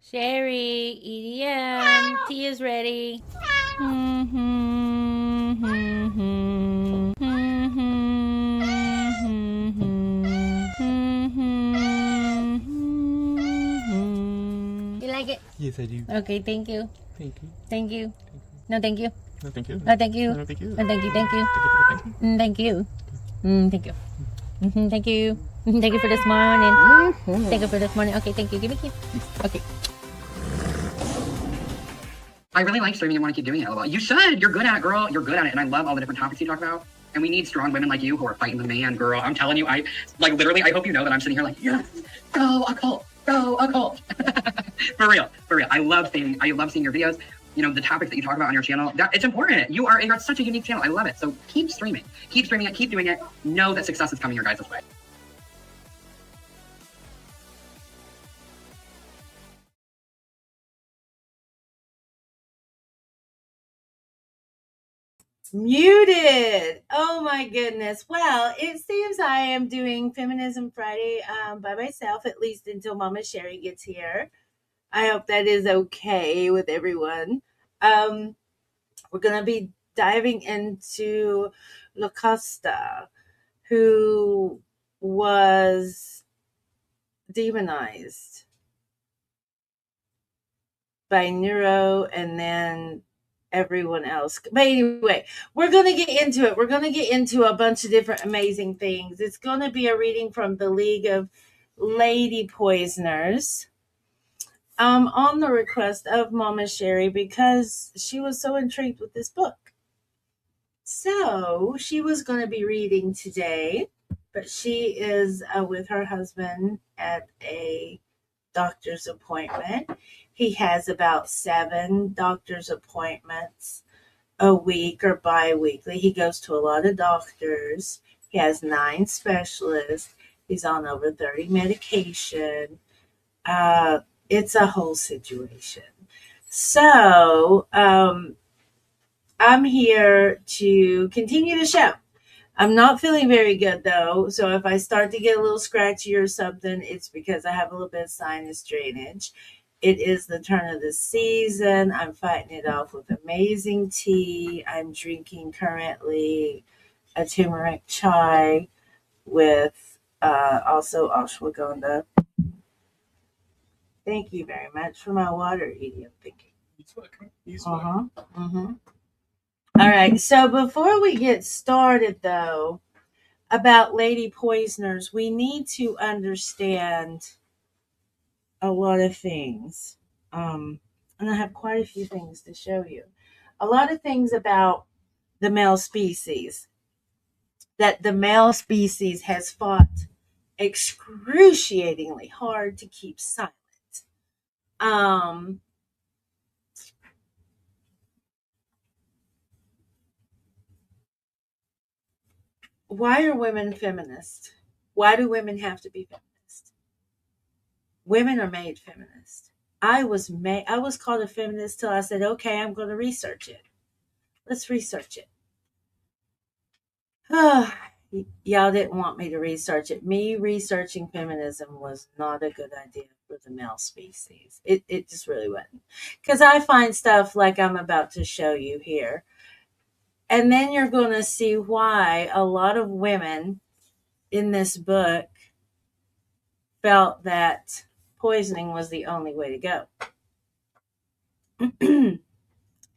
Sherri, EDM, tea is ready. You like it? Yes, I do. Okay, thank you. Thank you. Thank you. No, thank you. No, thank you. No, thank you. No, thank you. No, thank you. Thank you. Thank you. Thank you. Thank you. Thank you for this morning. Thank you for this morning. Okay, thank you. Give me a kiss. Okay. I really like streaming and want to keep doing it. You should. You're good at it, girl. You're good at it. And I love all the different topics you talk about. And we need strong women like you who are fighting the man, girl. I'm telling you, I literally, I hope you know that I'm sitting here like, yes, go occult, go occult. For real, for real. I love seeing your videos. You know, the topics that you talk about on your channel, it's important. You're such a unique channel. I love it. So keep streaming it, keep doing it. Know that success is coming your guys' way. Muted. Oh my goodness. Well, it seems I am doing Feminism Friday by myself, at least until Mama Sherri gets here. I hope that is okay with everyone. We're going to be diving into Locusta, who was demonized by Nero and then everyone else. But anyway, we're going to get into it. We're going to get into a bunch of different amazing things. It's going to be a reading from the League of Lady Poisoners on the request of Mama Sherri because she was so intrigued with this book. So she was going to be reading today, but she is with her husband at a doctor's appointment. He has about 7 doctor's appointments a week or bi-weekly. He goes to a lot of doctors. He has 9 specialists. He's on over 30 medication. It's a whole situation. So I'm here to continue the show. I'm not feeling very good though, so if I start to get a little scratchy or something, it's because I have a little bit of sinus drainage. It is the turn of the season. I'm fighting it off with amazing tea. I'm drinking currently a turmeric chai with also ashwagandha. Thank you very much for my water, Edie. Thank you. All right, so before we get started, though, about lady poisoners, we need to understand a lot of things. And I have quite a few things to show you. A lot of things about the male species, that the male species has fought excruciatingly hard to keep silent. Why are women feminist? Why do women have to be feminist? Women are made feminist. I was called a feminist till I said, okay, I'm going to research it. Let's research it. Y'all didn't want me to research it. Me researching feminism was not a good idea for the male species. It just really wasn't. Because I find stuff like I'm about to show you here. And then you're going to see why a lot of women in this book felt that poisoning was the only way to go.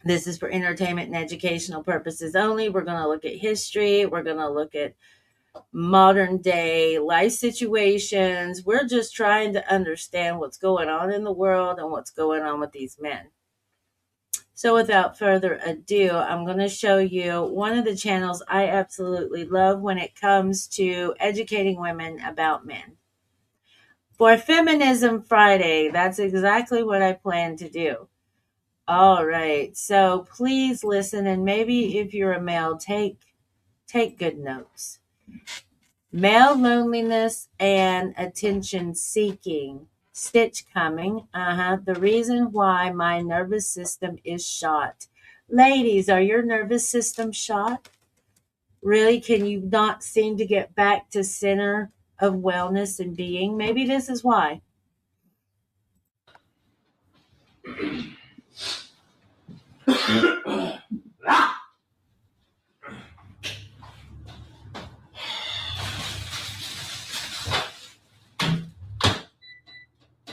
This is for entertainment and educational purposes only. We're going to look at history. We're going to look at modern day life situations. We're just trying to understand what's going on in the world and what's going on with these men. So without further ado, I'm going to show you one of the channels I absolutely love when it comes to educating women about men. For Feminism Friday, that's exactly what I plan to do. All right, so please listen, and maybe if you're a male, take good notes. Male loneliness and attention seeking. Stitch coming. The reason why my nervous system is shot. Ladies, are your nervous system shot? Really? Can you not seem to get back to center of wellness and being? Maybe this is why.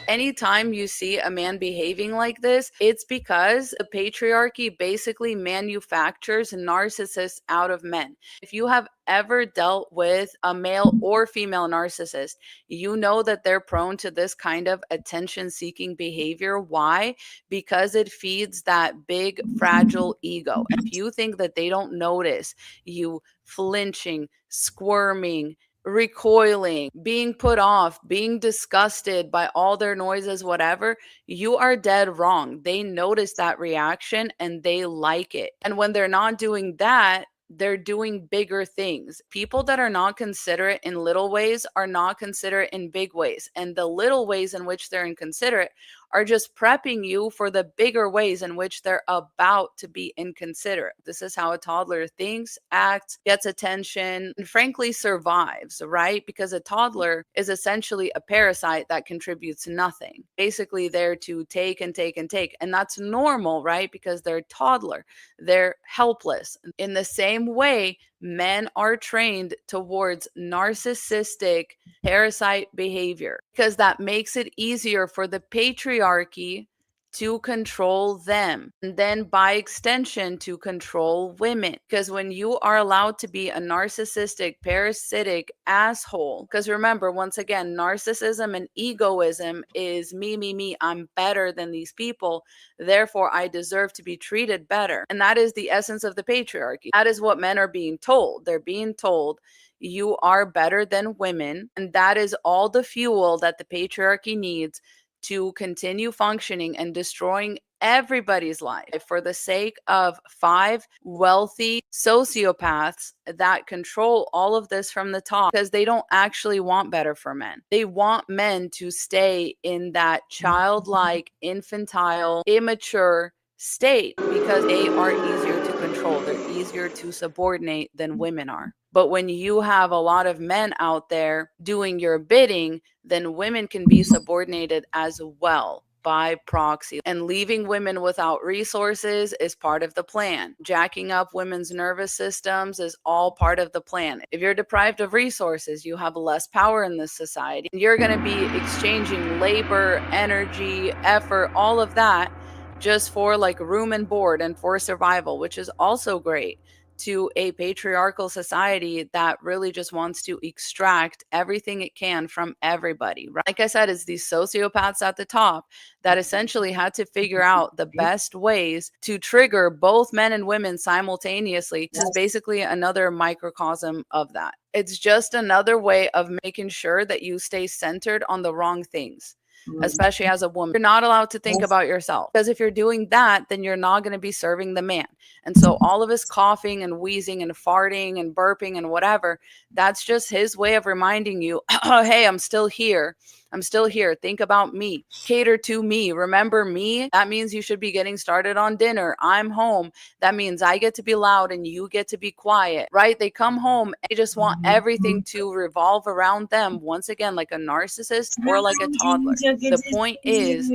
Anytime you see a man behaving like this, it's because the patriarchy basically manufactures narcissists out of men. If you have ever dealt with a male or female narcissist, you know that they're prone to this kind of attention-seeking behavior. Why? Because it feeds that big, fragile ego. If you think that they don't notice you flinching, squirming, recoiling, being put off, being disgusted by all their noises, whatever, you are dead wrong. They notice that reaction and they like it. And when they're not doing that, they're doing bigger things. People that are not considerate in little ways are not considerate in big ways. And the little ways in which they're inconsiderate are just prepping you for the bigger ways in which they're about to be inconsiderate. This is how a toddler thinks, acts, gets attention, and frankly survives, right? Because a toddler is essentially a parasite that contributes nothing. Basically there to take and take and take. And that's normal, right? Because they're a toddler. They're helpless. In the same way, men are trained towards narcissistic parasite behavior because that makes it easier for the patriarchy to control them, and then by extension to control women. Because when you are allowed to be a narcissistic, parasitic asshole, because remember, once again, narcissism and egoism is me, I'm better than these people, therefore I deserve to be treated better. And that is the essence of the patriarchy. That is what men are being told. They're being told you are better than women, and that is all the fuel that the patriarchy needs to continue functioning and destroying everybody's life for the sake of 5 wealthy sociopaths that control all of this from the top, because they don't actually want better for men. They want men to stay in that childlike, infantile, immature state because they are easier to control. They're easier to subordinate than women are. But when you have a lot of men out there doing your bidding, then women can be subordinated as well by proxy. And leaving women without resources is part of the plan. Jacking up women's nervous systems is all part of the plan. If you're deprived of resources, you have less power in this society. You're going to be exchanging labor, energy, effort, all of that just for like room and board and for survival, which is also great, to a patriarchal society that really just wants to extract everything it can from everybody. Right? Like I said, it's these sociopaths at the top that essentially had to figure out the best ways to trigger both men and women simultaneously. This is basically another microcosm of that. It's just another way of making sure that you stay centered on the wrong things. Especially as a woman, you're not allowed to think about yourself, because if you're doing that, then you're not going to be serving the man. And so all of his coughing and wheezing and farting and burping and whatever, that's just his way of reminding you, oh, hey, I'm still here. I'm still here. Think about me. Cater to me. Remember me. That means you should be getting started on dinner. I'm home. That means I get to be loud and you get to be quiet, right? They come home and they just want everything to revolve around them. Once again, like a narcissist or like a toddler. The point is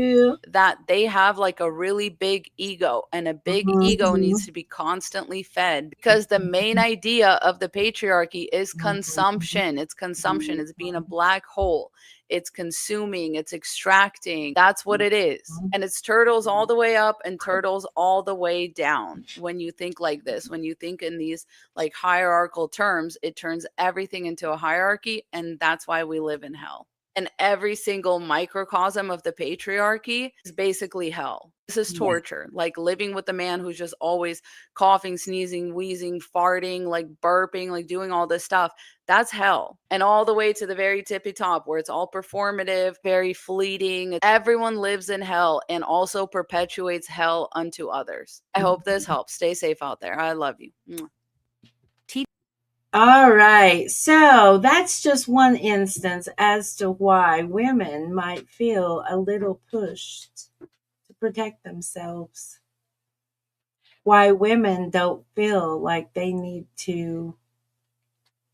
that they have like a really big ego, and a big ego needs to be constantly fed, because the main idea of the patriarchy is consumption. It's consumption. It's being a black hole. It's consuming, it's extracting. That's what it is. And it's turtles all the way up and turtles all the way down. When you think like this, when you think in these like hierarchical terms, it turns everything into a hierarchy. And that's why we live in hell. And every single microcosm of the patriarchy is basically hell. This is torture, like living with a man who's just always coughing, sneezing, wheezing, farting, like burping, like doing all this stuff. That's hell. And all the way to the very tippy top where it's all performative, very fleeting. Everyone lives in hell and also perpetuates hell unto others. I hope this helps. Stay safe out there. I love you. All right. So that's just one instance as to why women might feel a little pushed to protect themselves. Why women don't feel like they need to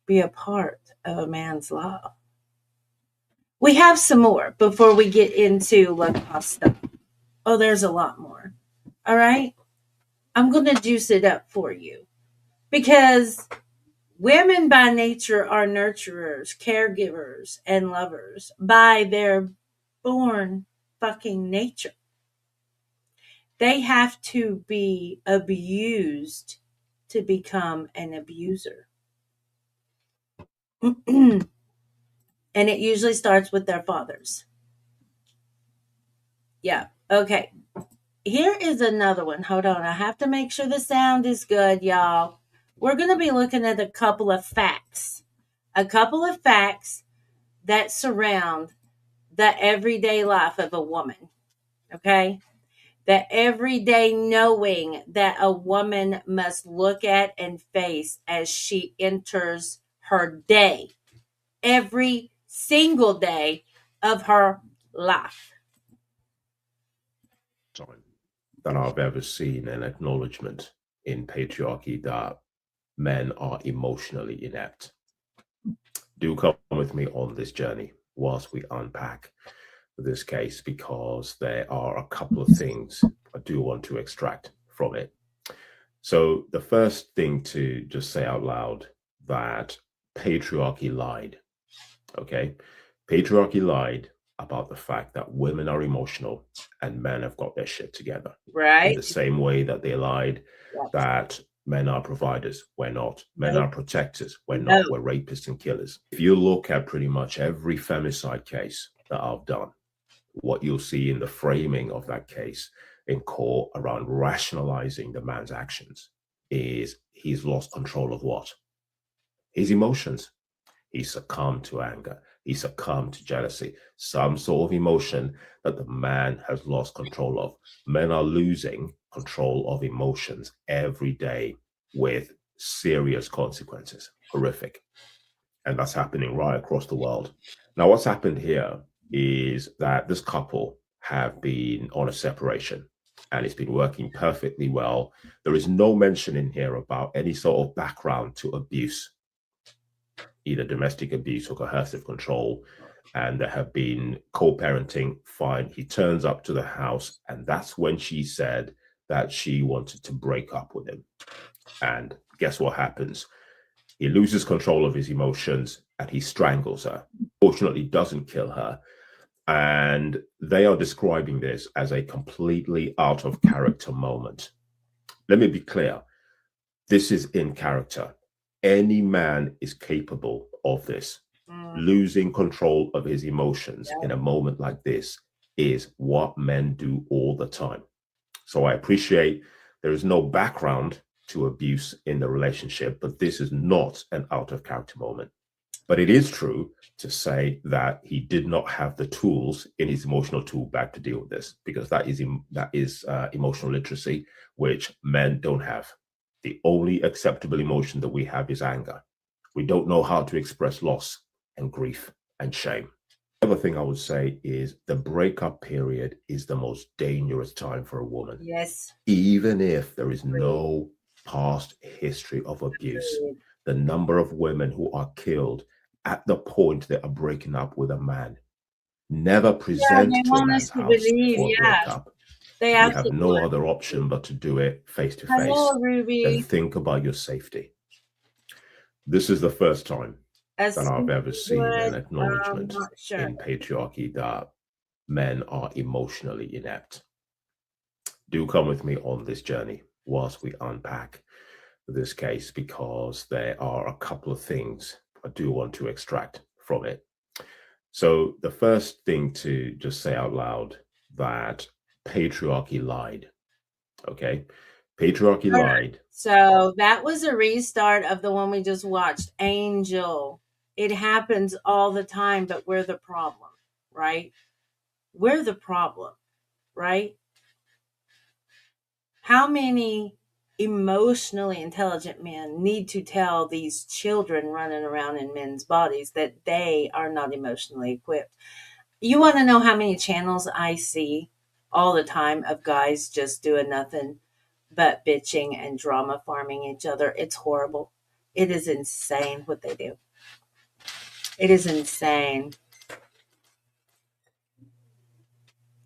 be a part of a man's love. We have some more before we get into Locusta. Oh, there's a lot more. All right. I'm going to juice it up for you, because women by nature are nurturers, caregivers, and lovers by their born fucking nature. They have to be abused to become an abuser. And it usually starts with their fathers. Yeah. Okay. Here is another one. Hold on. I have to make sure the sound is good, y'all. We're going to be looking at a couple of facts. A couple of facts that surround the everyday life of a woman. Okay? The everyday knowing that a woman must look at and face as she enters her day. Every single day of her life. Time that I've ever seen an acknowledgement in patriarchy that men are emotionally inept. Do come with me on this journey whilst we unpack this case, because there are a couple of things I do want to extract from it. So the first thing to just say out loud, that patriarchy lied. Okay? Patriarchy lied about the fact that women are emotional and men have got their shit together. Right. In the same way that they lied that men are providers. We're not. Men are protectors. We're not. We're rapists and killers. If you look at pretty much every femicide case that I've done, what you'll see in the framing of that case in court around rationalizing the man's actions is he's lost control of what? His emotions. He succumbed to anger. He succumbed to jealousy, some sort of emotion that the man has lost control of. Men are losing control of emotions every day with serious consequences, horrific. And that's happening right across the world. Now, what's happened here is that this couple have been on a separation and it's been working perfectly well. There is no mention in here about any sort of background to abuse, either domestic abuse or coercive control, and there have been co-parenting. Fine. He turns up to the house, and that's when she said that she wanted to break up with him. And guess what happens? He loses control of his emotions and he strangles her. Fortunately, doesn't kill her. And they are describing this as a completely out of character moment. Let me be clear. This is in character. Any man is capable of this. Losing control of his emotions in a moment like this is what men do all the time. So I appreciate there is no background to abuse in the relationship, but this is not an out of character moment. But it is true to say that he did not have the tools in his emotional tool bag to deal with this, because that is emotional literacy, which men don't have. The only acceptable emotion that we have is anger. We don't know how to express loss and grief and shame. The other thing I would say is the breakup period is the most dangerous time for a woman. Yes. Even if there is no past history of abuse, the number of women who are killed at the point they are breaking up with a man never present to a man's house for a breakup. They you have no other option but to do it face to face. Hello, Ruby. Then think about your safety. This is the first time that I've ever seen an acknowledgement in patriarchy that men are emotionally inept. Do come with me on this journey whilst we unpack this case, because there are a couple of things I do want to extract from it. So the first thing to just say out loud, that patriarchy lied. Okay? Patriarchy lied. So that was a restart of the one we just watched, Angel. It happens all the time, but we're the problem, right? We're the problem, right? How many emotionally intelligent men need to tell these children running around in men's bodies that they are not emotionally equipped? You want to know how many channels I see all the time of guys just doing nothing but bitching and drama farming each other? It's horrible. It is insane what they do. It is insane.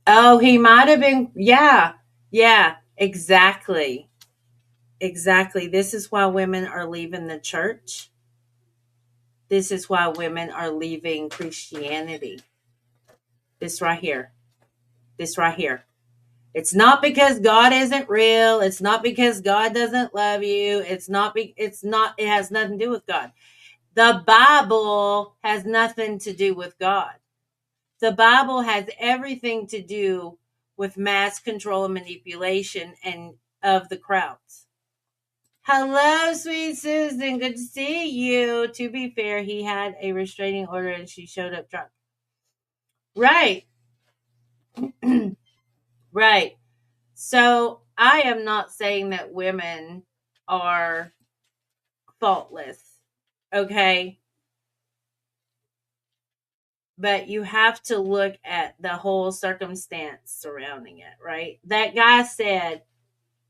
Oh, he might have been. Yeah, exactly. Exactly. This is why women are leaving the church. This is why women are leaving Christianity. This right here. This right here. It's not because God isn't real. It's not because God doesn't love you. It has nothing to do with God. The Bible has nothing to do with God. The Bible has everything to do with mass control and manipulation and of the crowds. Hello, sweet Susan. Good to see you. To be fair, he had a restraining order and she showed up drunk. Right. Right. So I am not saying that women are faultless. Okay. But you have to look at the whole circumstance surrounding it, right? That guy said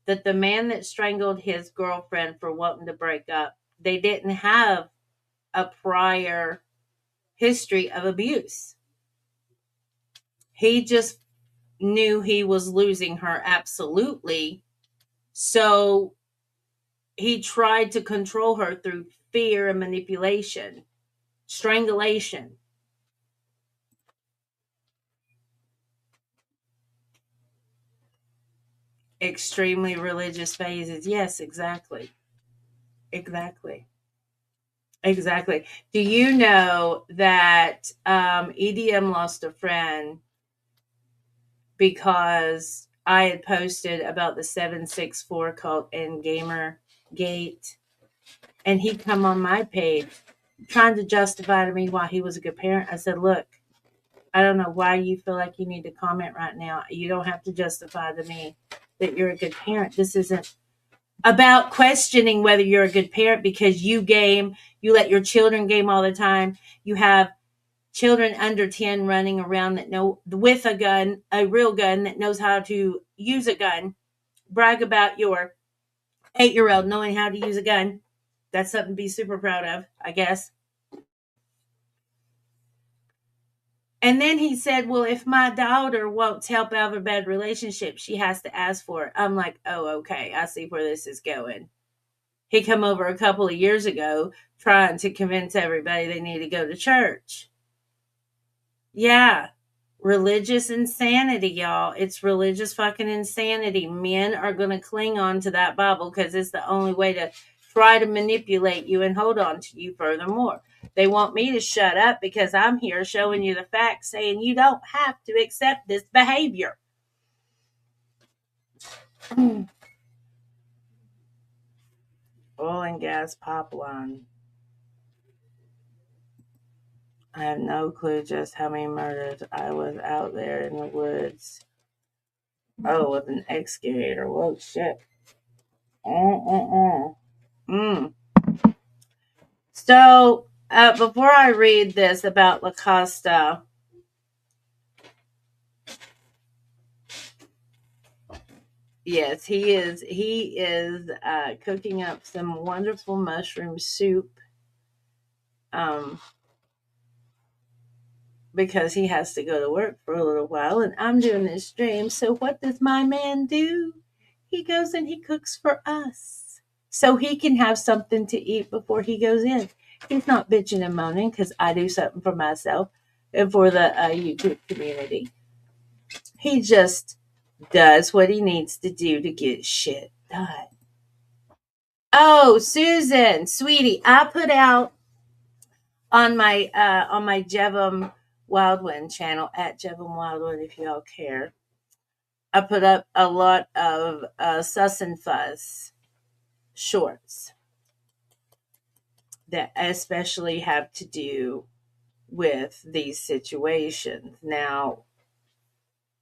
that the man that strangled his girlfriend for wanting to break up, they didn't have a prior history of abuse. He just knew he was losing her absolutely. So he tried to control her through fear and manipulation, strangulation. Extremely religious phases. Yes, exactly. Exactly. Exactly. Do you know that EDM lost a friend because I had posted about the 764 cult and Gamergate, and he come on my page trying to justify to me why he was a good parent. I said, look, I don't know why you feel like you need to comment right now. You don't have to justify to me that you're a good parent. This isn't about questioning whether you're a good parent because you let your children game all the time. You have children under 10 running around that know with a gun, a real gun that knows how to use a gun. Brag about your 8-year-old knowing how to use a gun. That's something to be super proud of, I guess. And then he said, well, if my daughter won't help out of a bad relationship, she has to ask for it. I'm like, oh, okay. I see where this is going. He come over a couple of years ago trying to convince everybody they need to go to church. Yeah. Religious insanity, y'all. It's religious fucking insanity. Men are going to cling on to that Bible because it's the only way to try to manipulate you and hold on to you furthermore. They want me to shut up because I'm here showing you the facts, saying you don't have to accept this behavior. Oil and gas pipeline. I have no clue just how many murders. I was out there in the woods. Oh, with an excavator. Whoa, shit. So, before I read this about Locusta, yes, he is cooking up some wonderful mushroom soup. Because he has to go to work for a little while, and I'm doing this stream. So what does my man do? He goes and he cooks for us, so he can have something to eat before he goes in. He's not bitching and moaning because I do something for myself and for the YouTube community. He just does what he needs to do to get shit done. Oh, Susan, sweetie, I put out on my Jevim Wildwind channel at Jevim Wildwind, if y'all care. I put up a lot of Sus and Fuzz shorts that especially have to do with these situations. Now,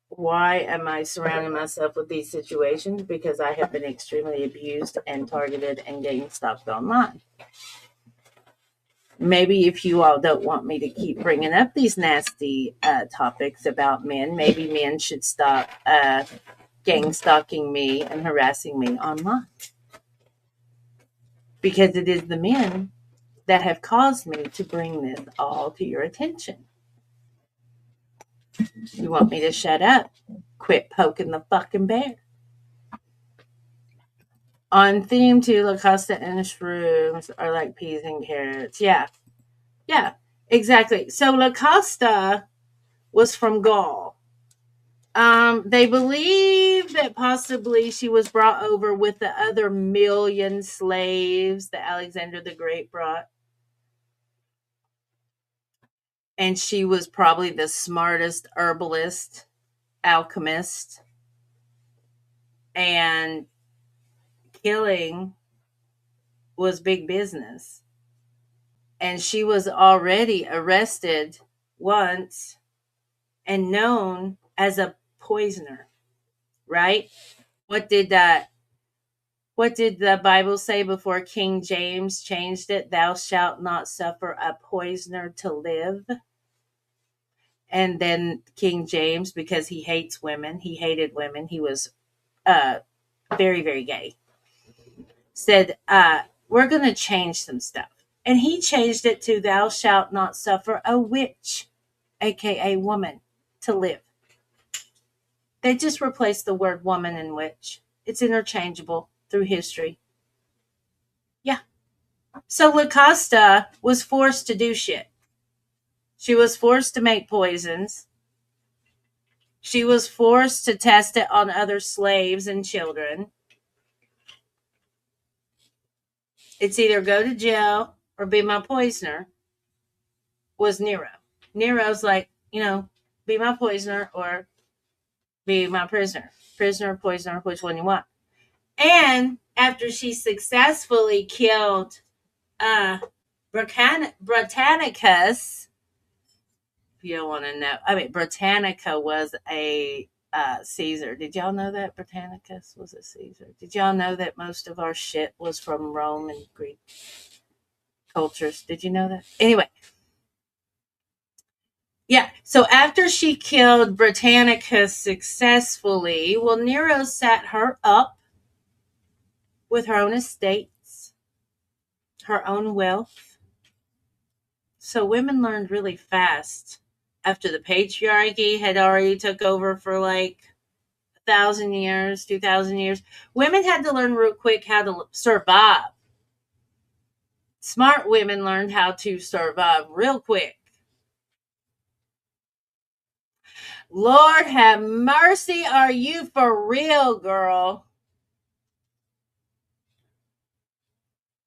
why am I surrounding myself with these situations? Because I have been extremely abused and targeted and gang stalked online. Maybe if you all don't want me to keep bringing up these nasty topics about men, maybe men should stop gang stalking me and harassing me online. Because it is the men that have caused me to bring this all to your attention. You want me to shut up? Quit poking the fucking bear. On theme too, Locusta and shrooms are like peas and carrots. Yeah, exactly. So Locusta was from Gaul. They believe that possibly she was brought over with the other million slaves that Alexander the Great brought. And she was probably the smartest herbalist, alchemist, and killing was big business. And she was already arrested once and known as a poisoner, right? What did the Bible say before King James changed it? Thou shalt not suffer a poisoner to live. And then King James, because he hated women, he was very, very gay, said, we're going to change some stuff. And he changed it to thou shalt not suffer a witch, aka woman, to live. They just replaced the word woman and witch. It's interchangeable through history. Yeah. So Locusta was forced to do shit. She was forced to make poisons. She was forced to test it on other slaves and children. It's either go to jail or be my poisoner, was Nero. Nero's like, be my poisoner or be my prisoner. Prisoner, poisoner, which one you want? And after she successfully killed Britannicus, if you don't want to know, Britannica was a Caesar. Did y'all know that Britannicus was a Caesar? Did y'all know that most of our shit was from Rome and Greek cultures? Did you know that? Anyway. Yeah, so after she killed Britannicus successfully, Nero set her up with her own estates, her own wealth. So women learned really fast after the patriarchy had already took over for like 1,000 years, 2,000 years. Women had to learn real quick how to survive. Smart women learned how to survive real quick. Lord have mercy, are you for real, girl?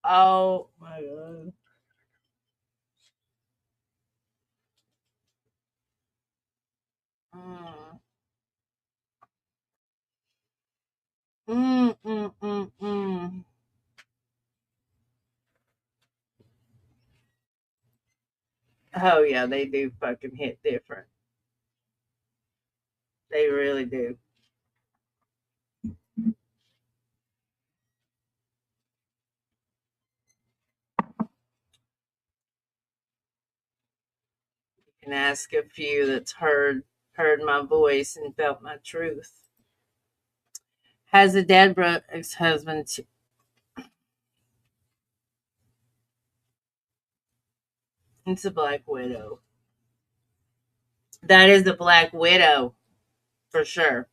Oh my God. Oh yeah, they do fucking hit different. They really do. You can ask a few that's heard my voice and felt my truth. Has a dead ex-husband it's a Black Widow. That is a Black Widow for sure.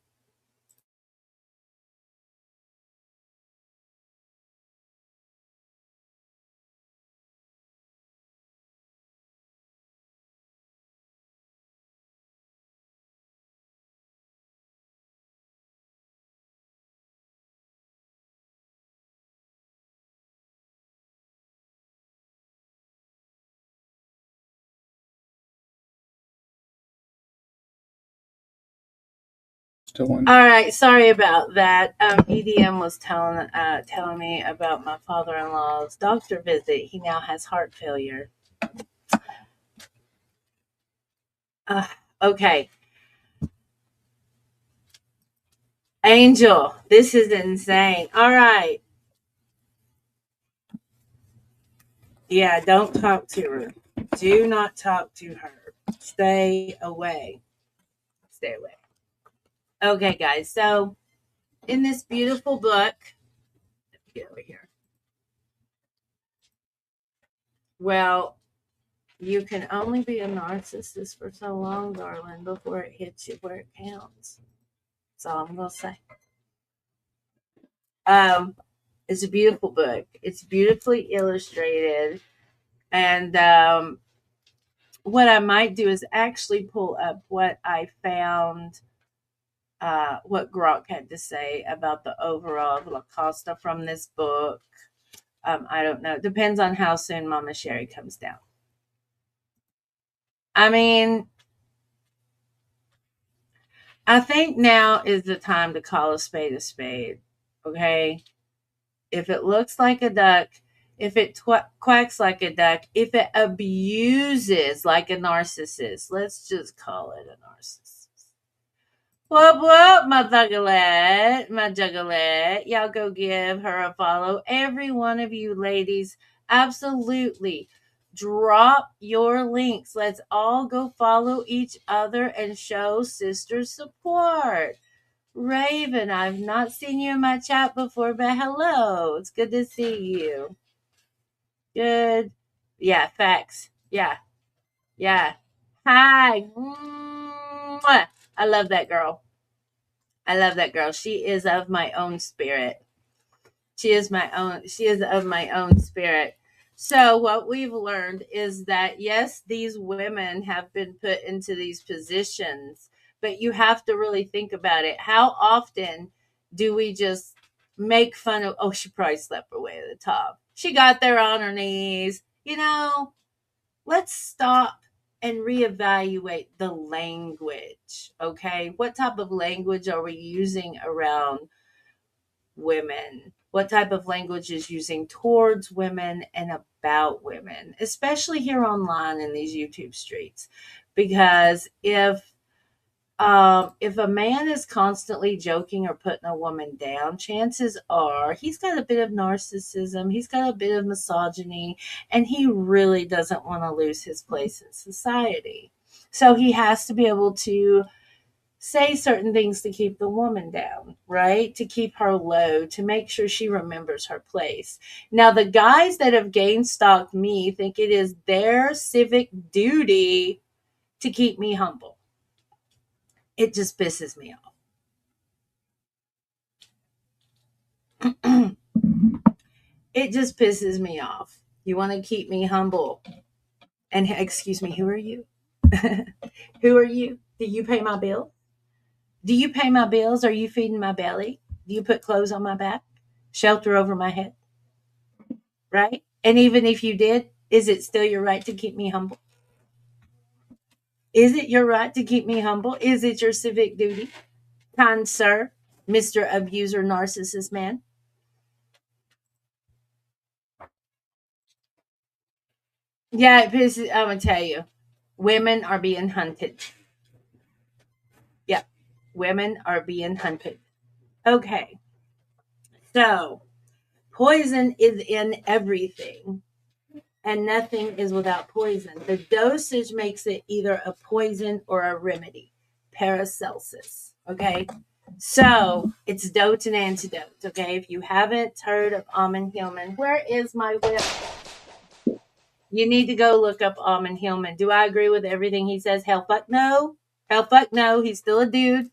Still on. All right, sorry about that. EDM was telling me about my father-in-law's doctor visit. He now has heart failure. Okay. Angel, this is insane. All right. Yeah, don't talk to her. Do not talk to her. Stay away. Stay away. Okay, guys. So, in this beautiful book, let me get over here. Well, you can only be a narcissist for so long, darling, before it hits you where it counts. That's all I'm going to say. It's a beautiful book. It's beautifully illustrated. And what I might do is actually pull up what I found what Grok had to say about the overall of Locusta from this book. I don't know. It depends on how soon Mama Sherri comes down. I mean, I think now is the time to call a spade a spade. Okay? If it looks like a duck, if it quacks like a duck, if it abuses like a narcissist, let's just call it a narcissist. Whoop, my juggalette. Y'all go give her a follow. Every one of you ladies, absolutely. Drop your links. Let's all go follow each other and show sister support. Raven, I've not seen you in my chat before, but hello. It's good to see you. Good. Yeah, facts. Yeah. Hi. Mwah. I love that girl. She is of my own spirit. She is of my own spirit. So what we've learned is that, yes, these women have been put into these positions, but you have to really think about it. How often do we just make fun of, oh, she probably slept her way to the top. She got there on her knees. Let's stop and reevaluate the language, okay? What type of language are we using around women? What type of language is using towards women and about women, especially here online in these YouTube streets? Because if a man is constantly joking or putting a woman down, chances are he's got a bit of narcissism, he's got a bit of misogyny, and he really doesn't want to lose his place in society. So he has to be able to say certain things to keep the woman down, right? To keep her low, to make sure she remembers her place. Now, the guys that have gain stalked me think it is their civic duty to keep me humble. It just pisses me off. It just pisses me off. You want to keep me humble. And excuse me, who are you? Who are you? Do you pay my bill? Do you pay my bills? Are you feeding my belly? Do you put clothes on my back? Shelter over my head? Right? And even if you did, is it still your right to keep me humble? Is it your right to keep me humble? Is it your civic duty? Kind sir, Mr. Abuser Narcissist Man. Yeah, it pisses, I'm going to tell you. Women are being hunted. Yeah, women are being hunted. Okay. So, poison is in everything, and nothing is without poison. The dosage makes it either a poison or a remedy. Paracelsus. Okay. So, it's dote and antidote. Okay. If you haven't heard of Almond Hillman, where is my whip? You need to go look up Almond Hillman. Do I agree with everything he says? Hell fuck no. Hell fuck no. He's still a dude.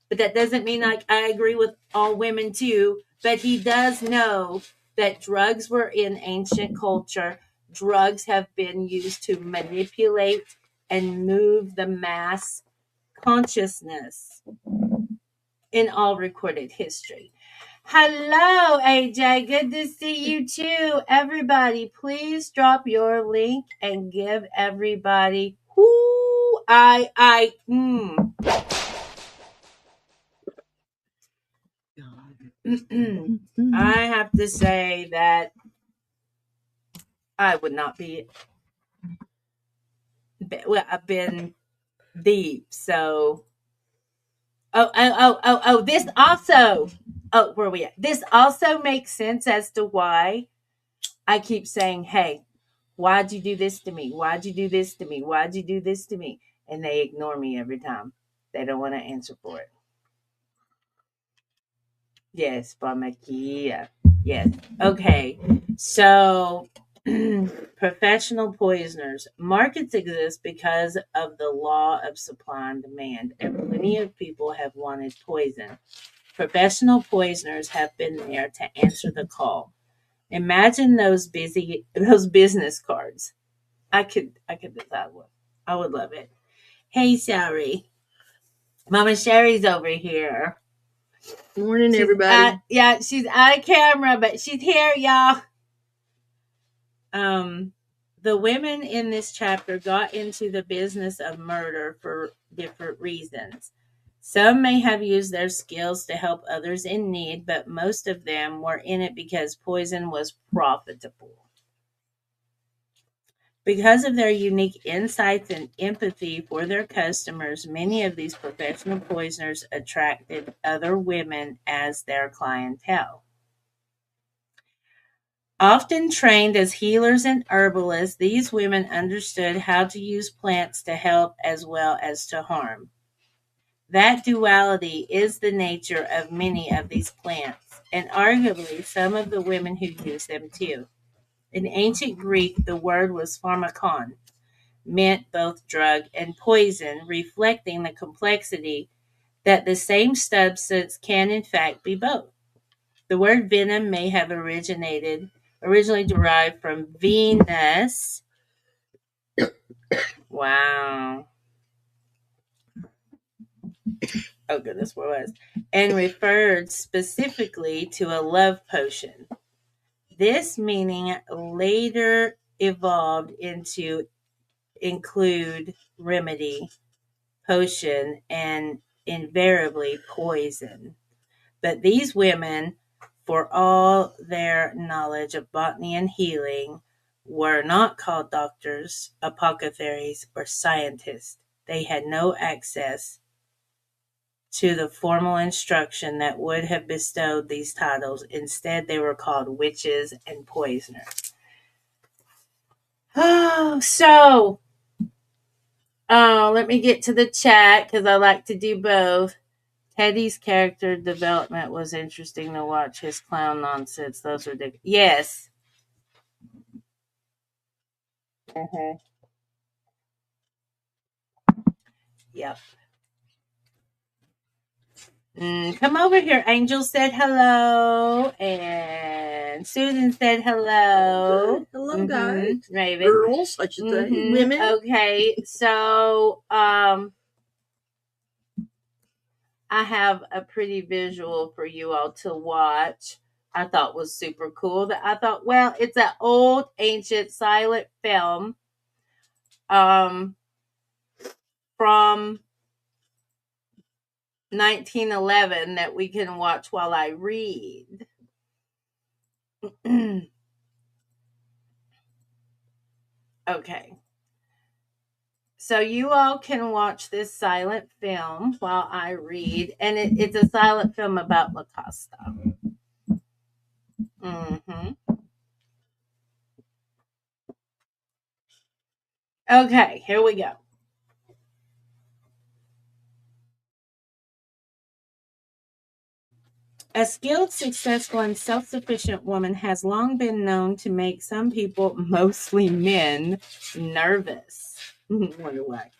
But that doesn't mean I agree with all women too. But he does know that drugs were in ancient culture. Drugs have been used to manipulate and move the mass consciousness in all recorded history. Hello, AJ. Good to see you too. Everybody, please drop your link and give everybody I have to say that I would not be. Well, I've been deep, so. Oh! This also. Oh, where are we at? This also makes sense as to why I keep saying, "Hey, why'd you do this to me? Why'd you do this to me? Why'd you do this to me?" And they ignore me every time. They don't want to answer for it. Yes, pharmakia. Yes. Okay. So, professional poisoners. Markets exist because of the law of supply and demand, and plenty of people have wanted poison. Professional poisoners have been there to answer the call. Imagine those business cards. I could decide what. I would love it. Hey, Sari. Mama Sherry's over here. Morning, She's everybody. she's out of camera, but she's here, y'all. The women in this chapter got into the business of murder for different reasons. Some may have used their skills to help others in need, but most of them were in it because poison was profitable. Because of their unique insights and empathy for their customers, many of these professional poisoners attracted other women as their clientele. Often trained as healers and herbalists, these women understood how to use plants to help as well as to harm. That duality is the nature of many of these plants, and arguably some of the women who use them too. In ancient Greek, the word was pharmakon, meant both drug and poison, reflecting the complexity that the same substance can in fact be both. The word venom may have originally derived from Venus. Wow. Oh goodness, where was? And referred specifically to a love potion. This meaning later evolved into include remedy, potion, and invariably poison. But these women, for all their knowledge of botany and healing, were not called doctors, apothecaries, or scientists. They had no access to the formal instruction that would have bestowed these titles. Instead, they were called witches and poisoners. Let me get to the chat because I like to do both. Teddy's character development was interesting to watch. His clown nonsense, those were ridiculous. Yes. Yep. Come over here. Angel said hello, and Susan said hello. Hello, guys. Raven. Girls, I should say. Women. Okay, so I have a pretty visual for you all to watch. I thought was super cool. That I thought, well, it's an old, ancient, silent film from 1911 that we can watch while I read. Okay. So you all can watch this silent film while I read, and it's a silent film about Locusta. Okay, here we go. A skilled, successful, and self-sufficient woman has long been known to make some people, mostly men, nervous. Wonder why.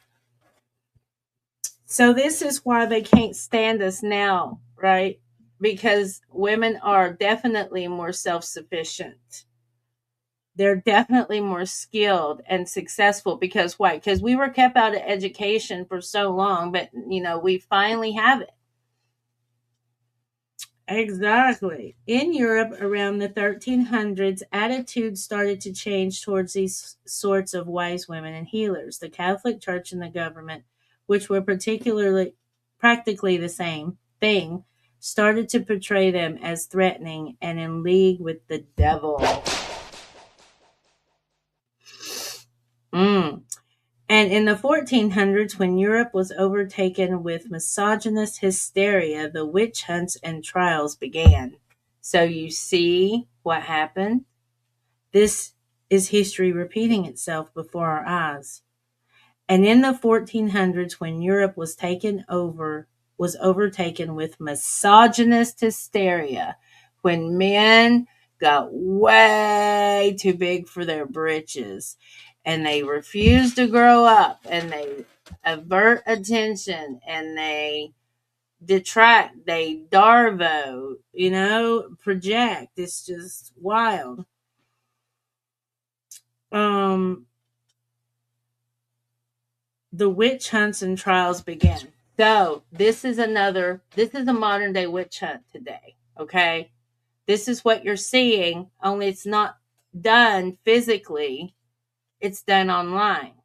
So this is why they can't stand us now, right? Because women are definitely more self-sufficient. They're definitely more skilled and successful because why? Because we were kept out of education for so long, but we finally have it. Exactly. In Europe around the 1300s, attitudes started to change towards these sorts of wise women and healers. The Catholic Church and the government, which were practically the same thing, started to portray them as threatening and in league with the devil. And in the 1400s, when Europe was overtaken with misogynist hysteria, the witch hunts and trials began. So you see what happened? This is history repeating itself before our eyes. And in the 1400s, when Europe was overtaken with misogynist hysteria, when men got way too big for their britches, and they refuse to grow up, and they avert attention, and they detract, they darvo, project. It's just wild. The witch hunts and trials began. So this is a modern day witch hunt today. Okay. This is what you're seeing, only it's not done physically. It's done online.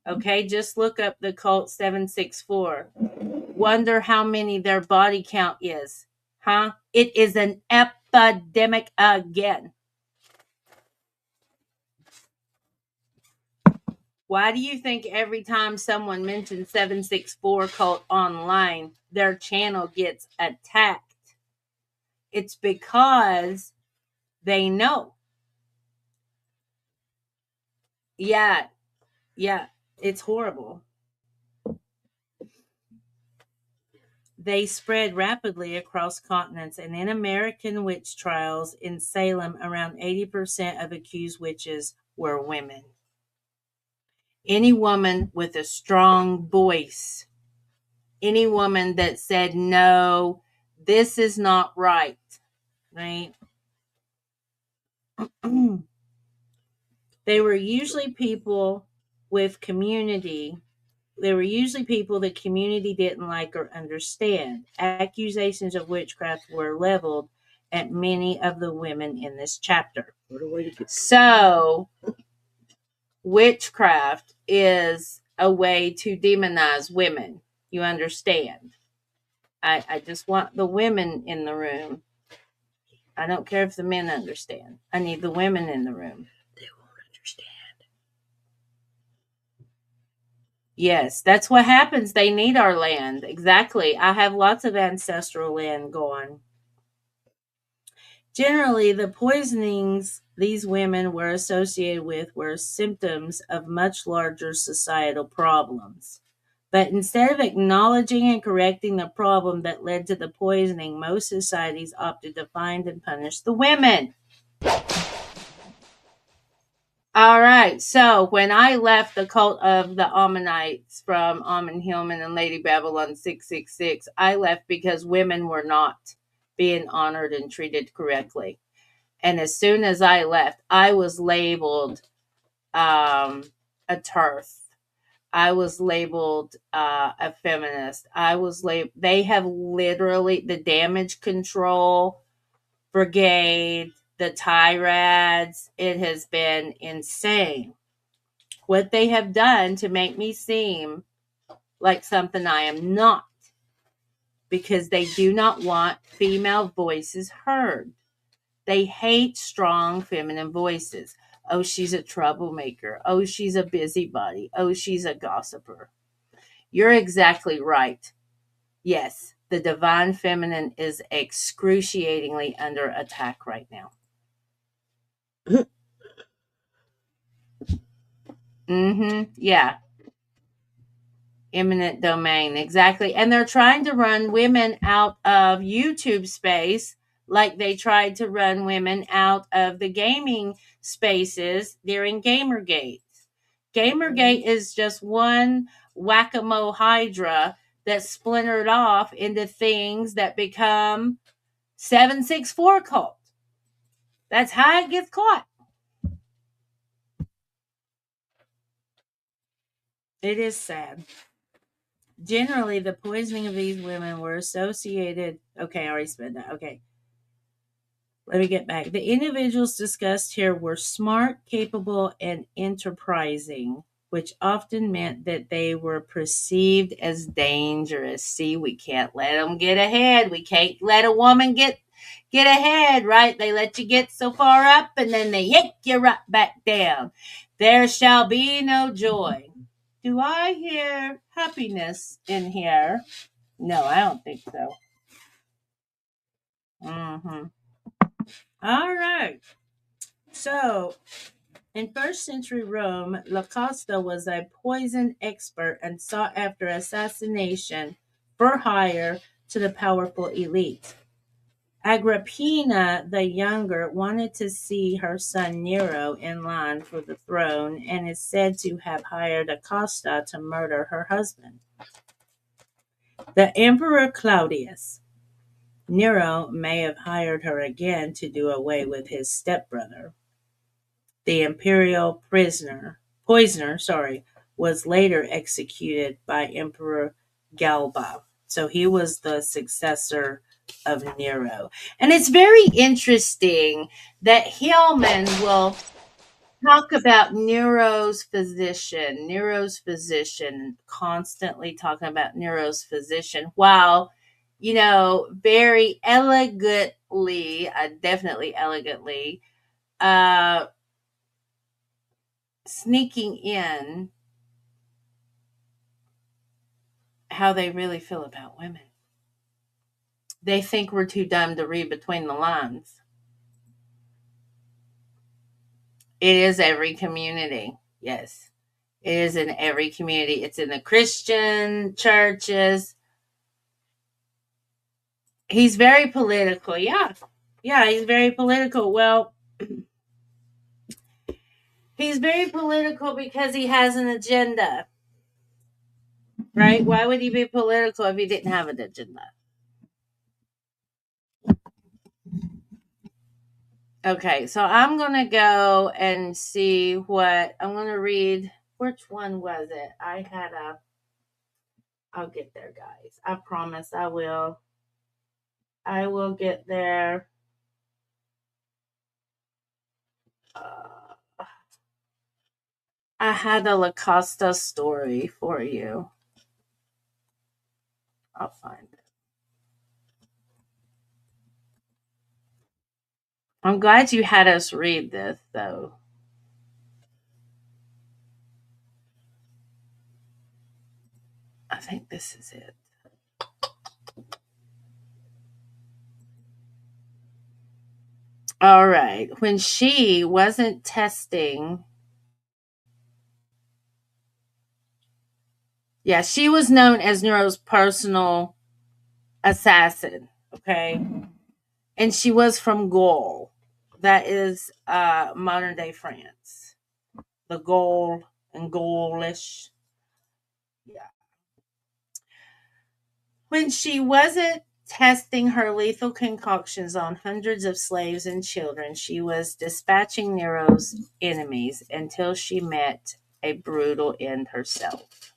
Okay. Just look up the cult 764. Wonder how many their body count is. Huh? It is an epidemic again. Why do you think every time someone mentions 764 cult online, their channel gets attacked? It's because they know. Yeah, it's horrible. They spread rapidly across continents, and in American witch trials in Salem, around 80% of accused witches were women. Any woman with a strong voice, any woman that said, no, this is not right, right? They were usually people with community. They were usually people the community didn't like or understand. Accusations of witchcraft were leveled at many of the women in this chapter. So, witchcraft is a way to demonize women. You understand? I just want the women in the room. I don't care if the men understand. I need the women in the room. They won't understand. Yes, that's what happens. They need our land. Exactly. I have lots of ancestral land gone. Generally, the poisonings these women were associated with were symptoms of much larger societal problems. But instead of acknowledging and correcting the problem that led to the poisoning, most societies opted to find and punish the women. All right, so when I left the cult of the Ammonites from Ammon Hillman and Lady Babylon 666, I left because women were not being honored and treated correctly. And as soon as I left, I was labeled a TERF. I was labeled a feminist. They have literally, the damage control brigade, the tirads, it has been insane. What they have done to make me seem like something I am not, because they do not want female voices heard. They hate strong feminine voices. Oh, she's a troublemaker. Oh, she's a busybody. Oh, she's a gossiper. You're exactly right. Yes, the divine feminine is excruciatingly under attack right now. Yeah. Eminent domain, exactly. And they're trying to run women out of YouTube space like they tried to run women out of the gaming spaces during Gamergate. Gamergate is just one whack-a-mole hydra that splintered off into things that become 764 cult. That's how it gets caught. It is sad. Generally, the poisoning of these women were associated. Okay, I already said that. Okay. Let me get back. The individuals discussed here were smart, capable, and enterprising, which often meant that they were perceived as dangerous. See, we can't let them get ahead. We can't let a woman get ahead, right? They let you get so far up and then they yank you right back down. There shall be no joy. Do I hear happiness in here? No, I don't think so. All right. So, in first century Rome, Locusta was a poison expert and sought after assassination for hire to the powerful elite. Agrippina the Younger wanted to see her son Nero in line for the throne and is said to have hired Locusta to murder her husband. The Emperor Claudius. Nero may have hired her again to do away with his stepbrother. The imperial poisoner, was later executed by Emperor Galba. So he was the successor of Nero. And it's very interesting that Hillman will talk about Nero's physician, constantly talking about Nero's physician, while, very elegantly, definitely elegantly, sneaking in how they really feel about women. They think we're too dumb to read between the lines. It is every community. Yes. It is in every community. It's in the Christian churches. He's very political. Yeah. Yeah, he's very political. Well, he's very political because he has an agenda. Right? Why would he be political if he didn't have an agenda? Okay, so I'm going to go and see what I'm going to read. Which one was it? I'll get there, guys. I promise I will. I will get there. I had a Locusta story for you. I'll find it. I'm glad you had us read this, though. I think this is it. All right. When she wasn't testing, she was known as Nero's personal assassin. Okay. And she was from Gaul. That is modern day France. The Gaul and Gaulish. Yeah. When she wasn't testing her lethal concoctions on hundreds of slaves and children, she was dispatching Nero's enemies until she met a brutal end herself.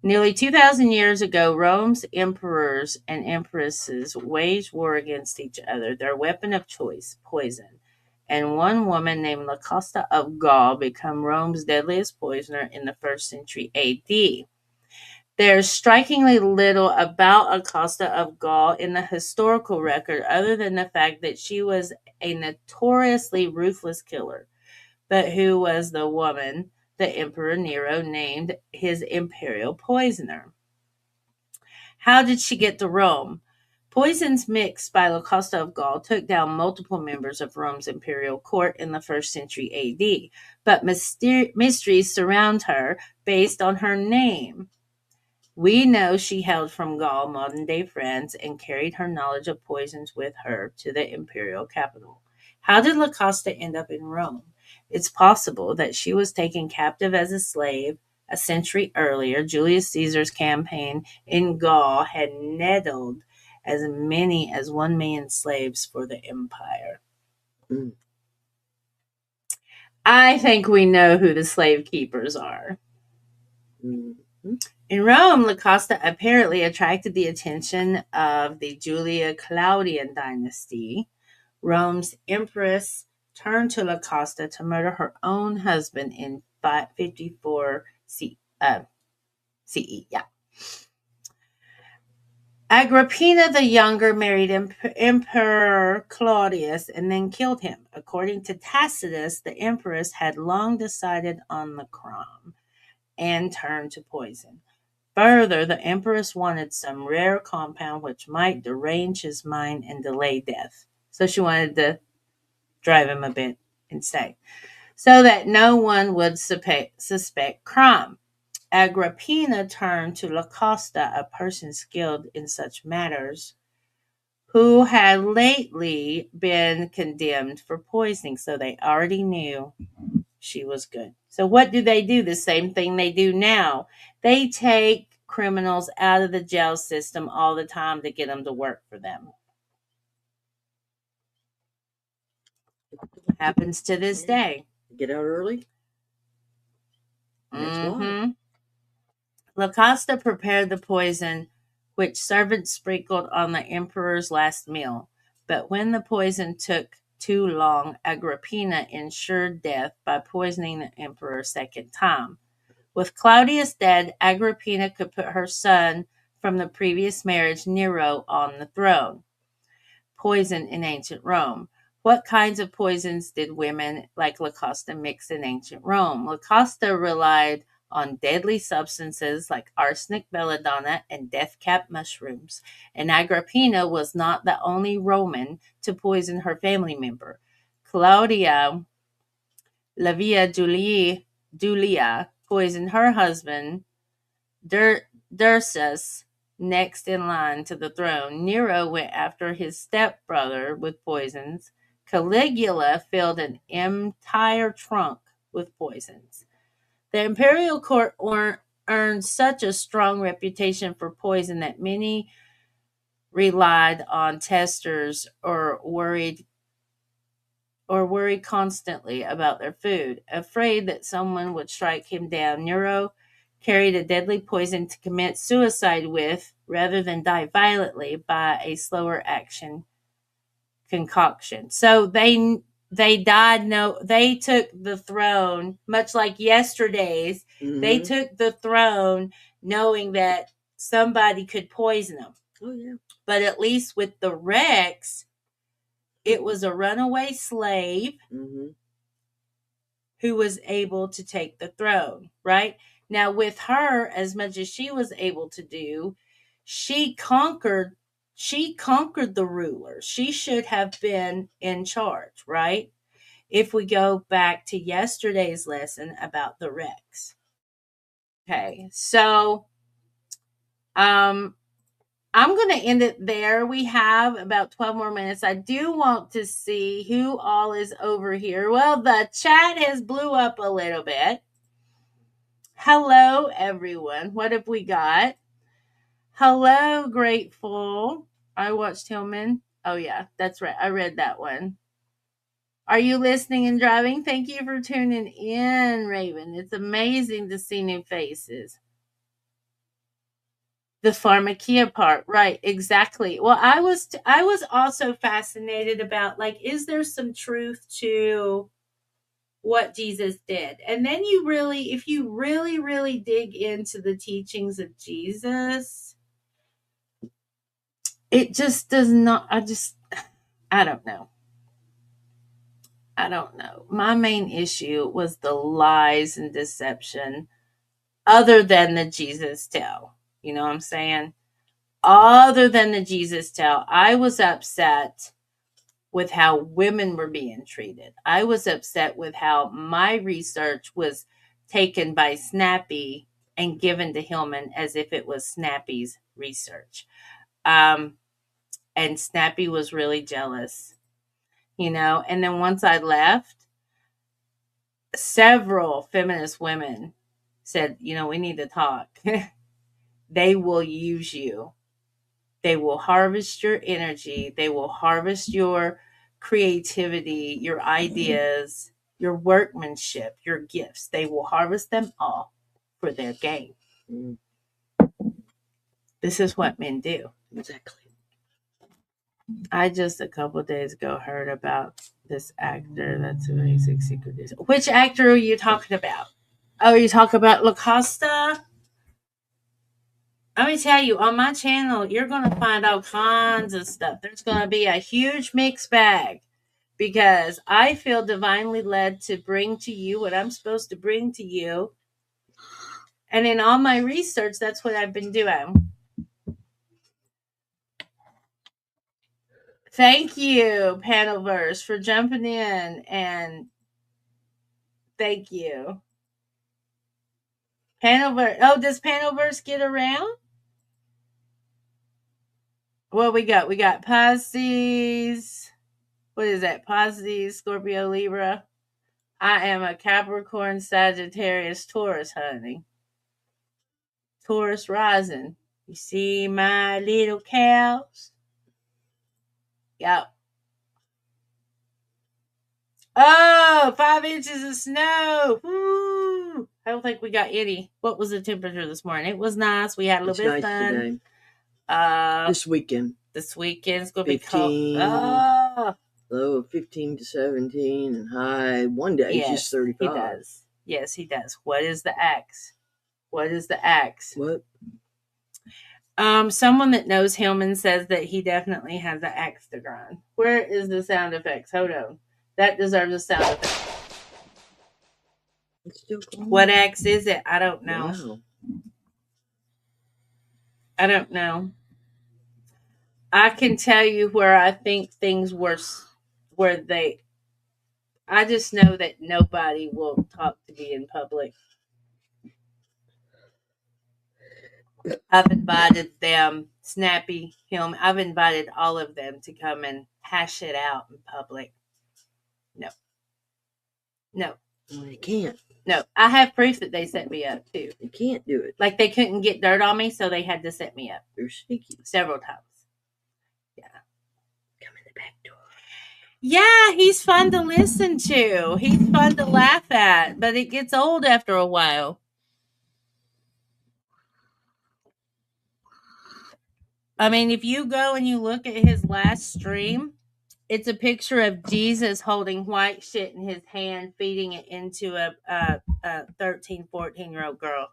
Nearly 2,000 years ago, Rome's emperors and empresses waged war against each other, their weapon of choice, poison. And one woman named Locusta of Gaul became Rome's deadliest poisoner in the 1st century AD. There's strikingly little about Locusta of Gaul in the historical record other than the fact that she was a notoriously ruthless killer, but who was the woman the Emperor Nero named his imperial poisoner. How did she get to Rome? Poisons mixed by Locusta of Gaul took down multiple members of Rome's imperial court in the 1st century AD, but mysteries surround her based on her name. We know she hailed from Gaul, modern-day France, and carried her knowledge of poisons with her to the imperial capital. How did Locusta end up in Rome? It's possible that she was taken captive as a slave a century earlier. Julius Caesar's campaign in Gaul had nettled as many as 1 million slaves for the empire. I think we know who the slave keepers are. In Rome, Locusta apparently attracted the attention of the Julio-Claudian dynasty. Rome's empress turned to Locusta to murder her own husband in 554 CE. Agrippina the Younger married Emperor Claudius and then killed him. According to Tacitus, the empress had long decided on the crime and turned to poison. Further, the empress wanted some rare compound which might derange his mind and delay death. So she wanted to drive him a bit insane, so that no one would suspect crime. Agrippina turned to Locusta, a person skilled in such matters, who had lately been condemned for poisoning, so they already knew she was good. So what do? The same thing they do now. They take criminals out of the jail system all the time to get them to work for them. Happens to this day. Get out early. That's why. Locusta prepared the poison which servants sprinkled on the emperor's last meal. But when the poison took too long, Agrippina ensured death by poisoning the emperor a second time. With Claudius dead, Agrippina could put her son from the previous marriage, Nero, on the throne. Poison in ancient Rome. What kinds of poisons did women like Locusta mix in ancient Rome? Locusta relied on deadly substances like arsenic, belladonna, and death-cap mushrooms. And Agrippina was not the only Roman to poison her family member. Claudia Livia Julia poisoned her husband, Drusus, next in line to the throne. Nero went after his stepbrother with poisons. Caligula filled an entire trunk with poisons. The imperial court earned such a strong reputation for poison that many relied on testers or worried constantly about their food. Afraid that someone would strike him down, Nero carried a deadly poison to commit suicide with, rather than die violently by a slower action concoction. So they died. No, they took the throne, much like yesterday's. They took the throne knowing that somebody could poison them. Oh, yeah. But at least with the Rex, it was a runaway slave who was able to take the throne, right? Now, with her, as much as she was able to do, she conquered the ruler. She should have been in charge, right? If we go back to yesterday's lesson about the Rex. Okay, so I'm going to end it there. We have about 12 more minutes. I do want to see who all is over here. Well, the chat has blew up a little bit. Hello, everyone. What have we got? Hello, Grateful. I watched Hillman. Oh, yeah, that's right. I read that one. Are you listening and driving? Thank you for tuning in, Raven. It's amazing to see new faces. The pharmakia part, right? Exactly. Well, I was also fascinated about, like, is there some truth to what Jesus did? And then if you really dig into the teachings of Jesus, it just does not. I don't know. My main issue was the lies and deception, other than the Jesus tell. You know what I'm saying? Other than the Jesus tell, I was upset with how women were being treated. I was upset with how my research was taken by Snappy and given to Hillman as if it was Snappy's research. And Snappy was really jealous, and then once I left, several feminist women said, we need to talk. They will use you. They will harvest your energy. They will harvest your creativity, your ideas, your workmanship, your gifts. They will harvest them all for their gain. This is what men do. Exactly. I just a couple of days ago heard about this actor that's a very secret. Which actor are you talking about? Oh, you talk about Locusta? Let me tell you, on my channel, you're going to find all kinds of stuff. There's going to be a huge mixed bag because I feel divinely led to bring to you what I'm supposed to bring to you. And in all my research, that's what I've been doing. Thank you, Panelverse, for jumping in, and thank you. Panelverse. Oh, does Panelverse get around? What we got? We got Pisces. What is that? Pisces, Scorpio, Libra. I am a Capricorn, Sagittarius, Taurus, honey. Taurus rising. You see my little cows? Yep. Oh, 5 inches of snow. Woo. I don't think we got any. What was the temperature this morning? It was nice. We had a little It's bit of nice sun. today. This weekend. This weekend's going to be 15. cold. Low of 15 to 17 and high one day is just 35. He does. Yes, he does. What is the axe? What is the axe? What? Someone that knows Hillman says that he definitely has an axe to grind. Where is the sound effects? Hold on. That deserves a sound effect. It's still cold. What axe is it? I don't know. Wow. I don't know. I can tell you where I think things were, I just know that nobody will talk to me in public. I've invited them, Snappy, him. I've invited all of them to come and hash it out in public. No. Well, they can't. No. I have proof that they set me up too. They can't do it. Like they couldn't get dirt on me, so they had to set me up They're sneaky. several times. Yeah. Come in the back door. Yeah, he's fun to listen to. He's fun to laugh at, but it gets old after a while. I mean, if you go and you look at his last stream, it's a picture of Jesus holding white shit in his hand, feeding it into a 13, 14-year-old girl.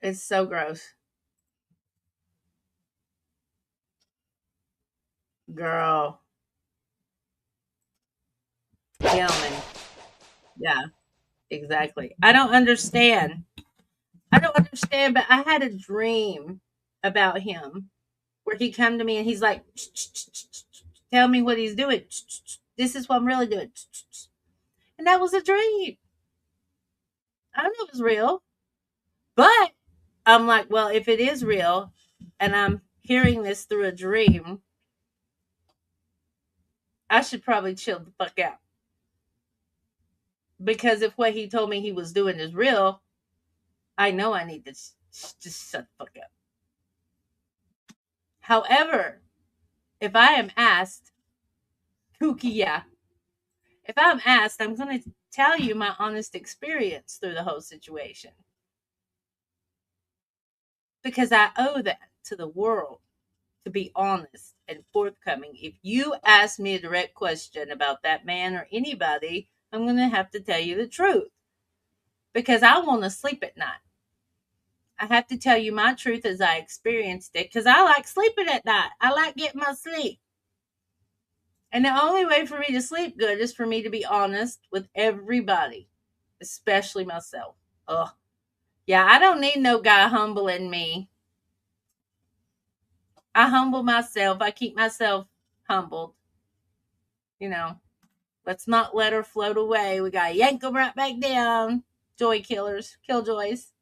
It's so gross. Girl. Gentlemen. Yeah, exactly. I don't understand, but I had a dream about him where he come to me and he's like, tell me what he's doing. This is what I'm really doing. And that was a dream. I don't know if it's real, but I'm like, well, if it is real and I'm hearing this through a dream, I should probably chill the fuck out. Because if what he told me he was doing is real, I know I need to just shut the fuck up. However, if I am asked, Kukiya, if I'm asked, I'm going to tell you my honest experience through the whole situation. Because I owe that to the world to be honest and forthcoming. If you ask me a direct question about that man or anybody, I'm going to have to tell you the truth. Because I want to sleep at night. I have to tell you my truth as I experienced it. Because I like sleeping at night. I like getting my sleep. And the only way for me to sleep good is for me to be honest with everybody. Especially myself. Ugh. Yeah, I don't need no guy humbling me. I humble myself. I keep myself humbled. You know. Let's not let her float away. We got to yank them right back down. Joy killers. Killjoys.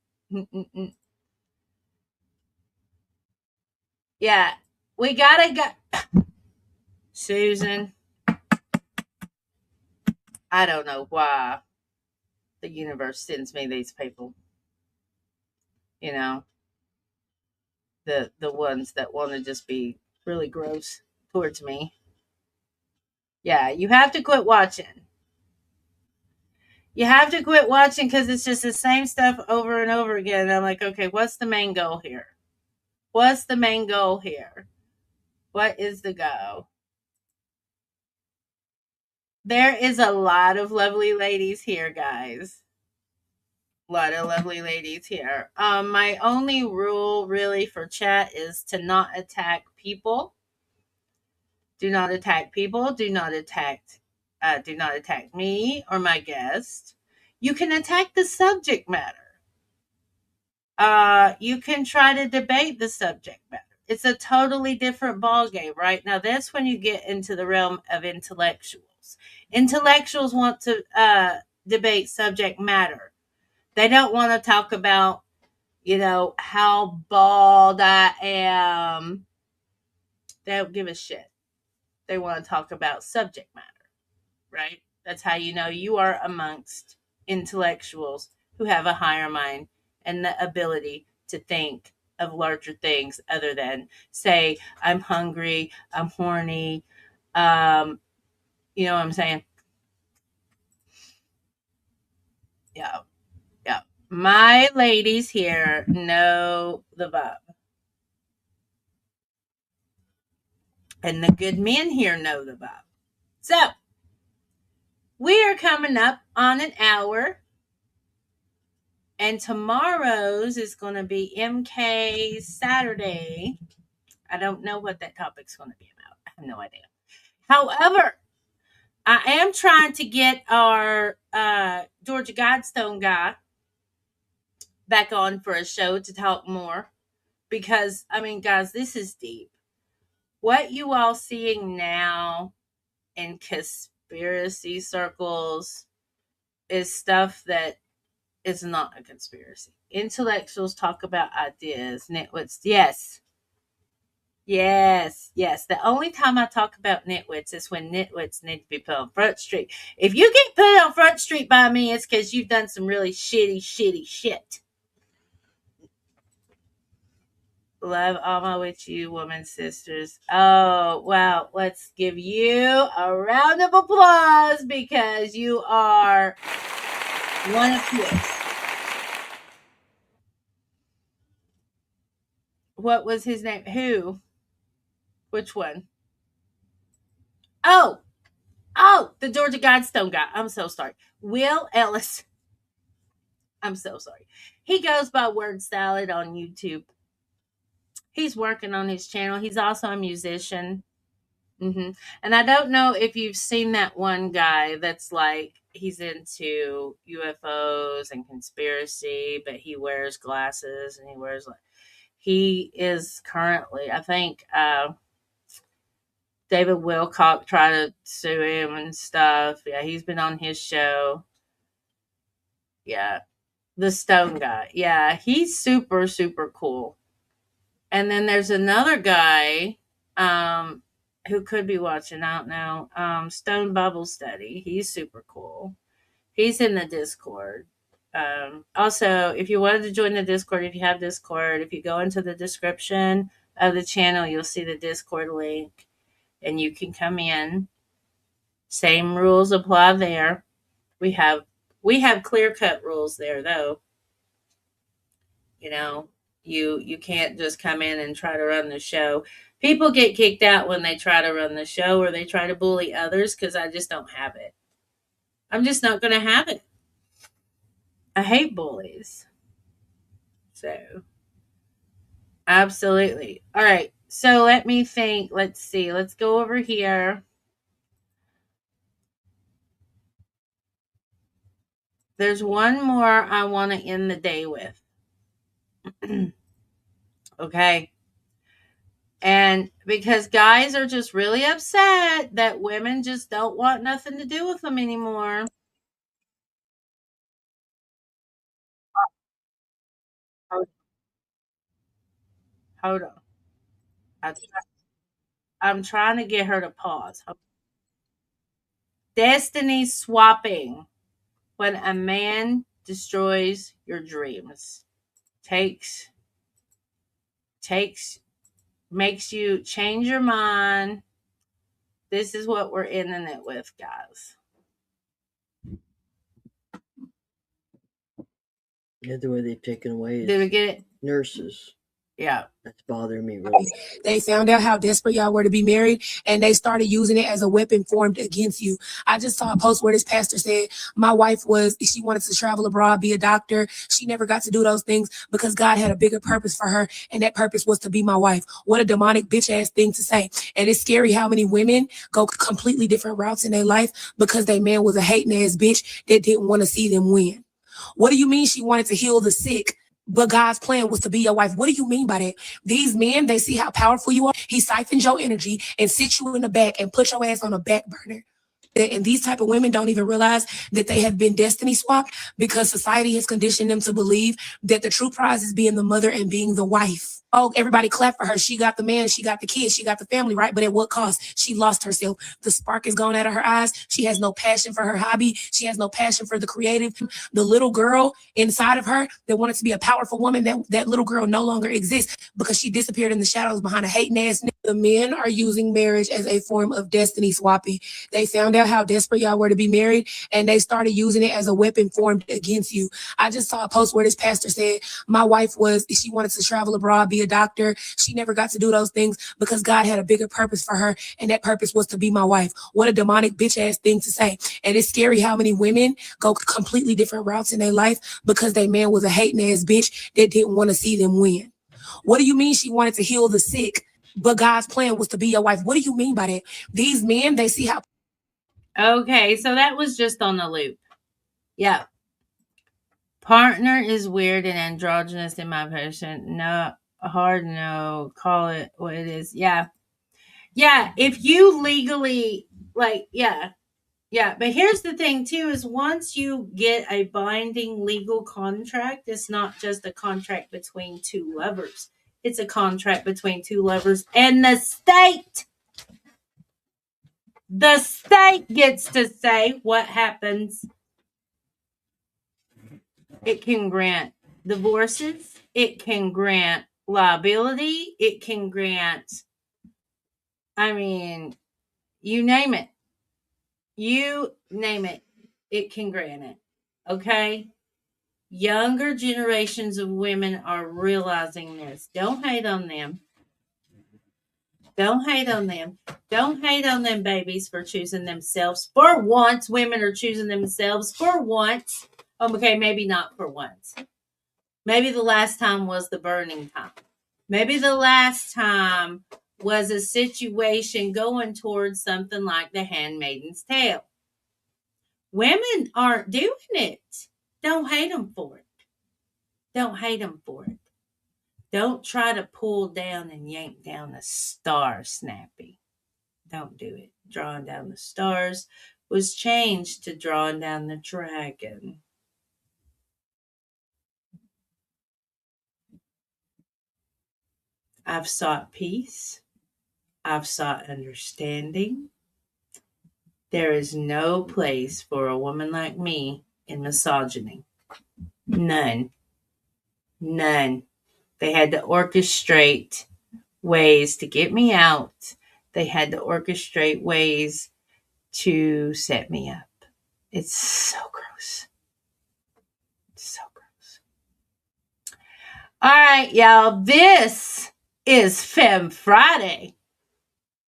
Yeah. We got to go. Susan. I don't know why the universe sends me these people. You know. The ones that want to just be really gross towards me. Yeah, you have to quit watching. You have to quit watching because it's just the same stuff over and over again. And I'm like, okay, what's the main goal here? What's the main goal here? What is the goal? There is a lot of lovely ladies here, guys. A lot of lovely ladies here. My only rule really for chat is to not attack people. Do not attack people. Do not attack me or my guest. You can attack the subject matter. You can try to debate the subject matter. It's a totally different ballgame, right? Now, that's when you get into the realm of intellectuals. Intellectuals want to debate subject matter. They don't want to talk about, how bald I am. They don't give a shit. They want to talk about subject matter, right? That's how you know you are amongst intellectuals who have a higher mind and the ability to think of larger things other than say, I'm hungry, I'm horny. You know what I'm saying? Yeah. Yeah. My ladies here know the vibe. And the good men here know the vibe. So, we are coming up on an hour. And tomorrow's is going to be MK Saturday. I don't know what that topic's going to be about. I have no idea. However, I am trying to get our Georgia Guidestone guy back on for a show to talk more. Because, I mean, guys, this is deep. What you all seeing now in conspiracy circles is stuff that is not a conspiracy. Intellectuals talk about ideas, nitwits. Yes. The only time I talk about nitwits is when nitwits need to be put on Front Street. If you get put on Front Street by me, it's because you've done some really shitty shit. Love all my with you, woman sisters. Oh, well, let's give you a round of applause because you are one of his. What was his name? Who? Which one? Oh, the Georgia Guidestone guy. I'm so sorry. Will Ellis. I'm so sorry. He goes by Word Salad on YouTube. He's working on his channel. He's also a musician. And I don't know if you've seen that one guy that's like, he's into UFOs and conspiracy, but he wears glasses and he is currently, I think, David Wilcock tried to sue him and stuff. Yeah, he's been on his show. Yeah. The Stone guy. Yeah, he's super, super cool. And then there's another guy who could be watching, I don't know, Stone Bible Study. He's super cool. He's in the Discord. Also, if you wanted to join the Discord, if you have Discord, if you go into the description of the channel, you'll see the Discord link. And you can come in. Same rules apply there. We have clear-cut rules there, though. You know, you can't just come in and try to run the show. People get kicked out when they try to run the show or they try to bully others because I just don't have it. I'm just not going to have it. I hate bullies. So, absolutely. All right. So let me think. Let's see. Let's go over here. There's one more I want to end the day with. Okay. And because guys are just really upset that women just don't want nothing to do with them anymore. Hold on. I'm trying to get her to pause. Destiny swapping. When a man destroys your dreams. Makes you change your mind. This is what we're ending it with, guys. Yeah, the way they've taken away Did we get it? Nurses. Yeah. That's bothering me really. They found out how desperate y'all were to be married, and they started using it as a weapon formed against you. I just saw a post where this pastor said, my wife she wanted to travel abroad, be a doctor. She never got to do those things because God had a bigger purpose for her, and that purpose was to be my wife. What a demonic bitch-ass thing to say. And it's scary how many women go completely different routes in their life because their man was a hating-ass bitch that didn't want to see them win. What do you mean she wanted to heal the sick? But God's plan was to be your wife. What do you mean by that? These men, they see how powerful you are. He siphons your energy and sits you in the back and puts your ass on a back burner. And these type of women don't even realize that they have been destiny swapped because society has conditioned them to believe that the true prize is being the mother and being the wife. Oh, everybody clap for her. She got the man, she got the kids, she got the family, right? But at what cost? She lost herself. The spark is gone out of her eyes. She has no passion for her hobby. She has no passion for the creative. The little girl inside of her that wanted to be a powerful woman, that little girl no longer exists because she disappeared in the shadows behind a hating ass nigga. The men are using marriage as a form of destiny swapping. They found out how desperate y'all were to be married, and they started using it as a weapon formed against you. I just saw a post where this pastor said, my wife she wanted to travel abroad, be a doctor. She never got to do those things because God had a bigger purpose for her, and that purpose was to be my wife. What a demonic bitch ass thing to say. And it's scary how many women go completely different routes in their life because their man was a hating ass bitch that didn't want to see them win. What do you mean she wanted to heal the sick, but God's plan was to be your wife? What do you mean by that? These men, they see how. Okay, so that was just on the loop. Yeah. Partner is weird and androgynous in my opinion. No, hard no. Call it what it is. Yeah. Yeah, if you legally, yeah. But here's the thing, too, is once you get a binding legal contract, it's not just a contract between two lovers. It's a contract between two lovers and the state. The state gets to say what happens. It can grant divorces. It can grant liability. It can grant, you name it. You name it. It can grant it. Okay? Younger generations of women are realizing this. Don't hate on them. Don't hate on them. Don't hate on them babies for choosing themselves. For once, women are choosing themselves for once. Okay, maybe not for once. Maybe the last time was the burning time. Maybe the last time was a situation going towards something like The Handmaid's Tale. Women aren't doing it. Don't hate them for it. Don't hate them for it. Don't try to pull down and yank down the star, Snappy. Don't do it. Drawing down the stars was changed to drawing down the dragon. I've sought peace. I've sought understanding. There is no place for a woman like me in misogyny. None. None. They had to orchestrate ways to get me out. They had to orchestrate ways to set me up. It's so gross. So gross. All right, y'all. This is Femme Friday.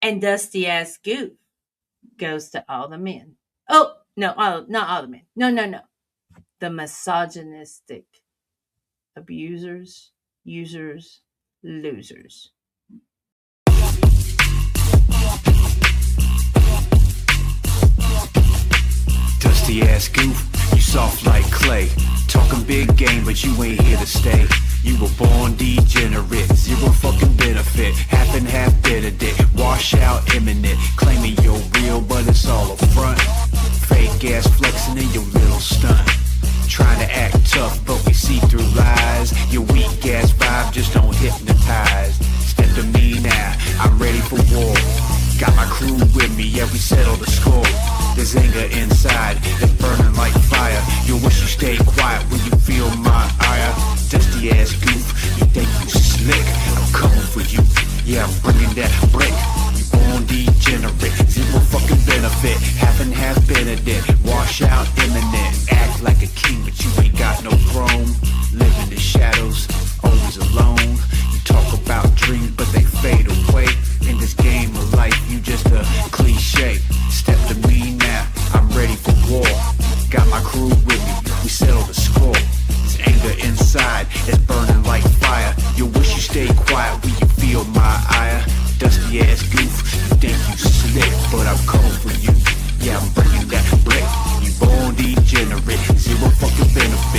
And Dusty Ass Goof goes to all the men. Oh, no, not all the men. No. The misogynistic abusers, users, losers. Dusty ass goof, you soft like clay. Talking big game, but you ain't here to stay. You were born degenerate, zero fucking benefit. Half and half Benedict, wash out imminent. Claiming you're real, but it's all a front. Fake ass flexing in your little stunt. Trying to act tough, but we see through lies. Your weak ass vibe just don't hypnotize. Step to me now, I'm ready for war. Got my crew with me, yeah, we settle the score. There's anger inside, it's burning like fire. You wish you stayed quiet when you feel my ire. Dusty ass goof, you think you slick? I'm coming for you, yeah, I'm bringing that brick. You born degenerate, zero fucking benefit. Half and half Benedict, wash out imminent. Act like a king, but you ain't got no throne. Live in the shadows, always alone. You talk about dreams, but they fade away. In this game of life, you just a cliche. Step to me now, I'm ready for war. Got my crew with me, we settle the score. This anger inside is burning like fire. You wish you stayed quiet when you feel my ire. Dusty ass goof, you think you slick, but I'm coming for you. Yeah, I'm bringing that brick. You born degenerate, zero fucking benefit.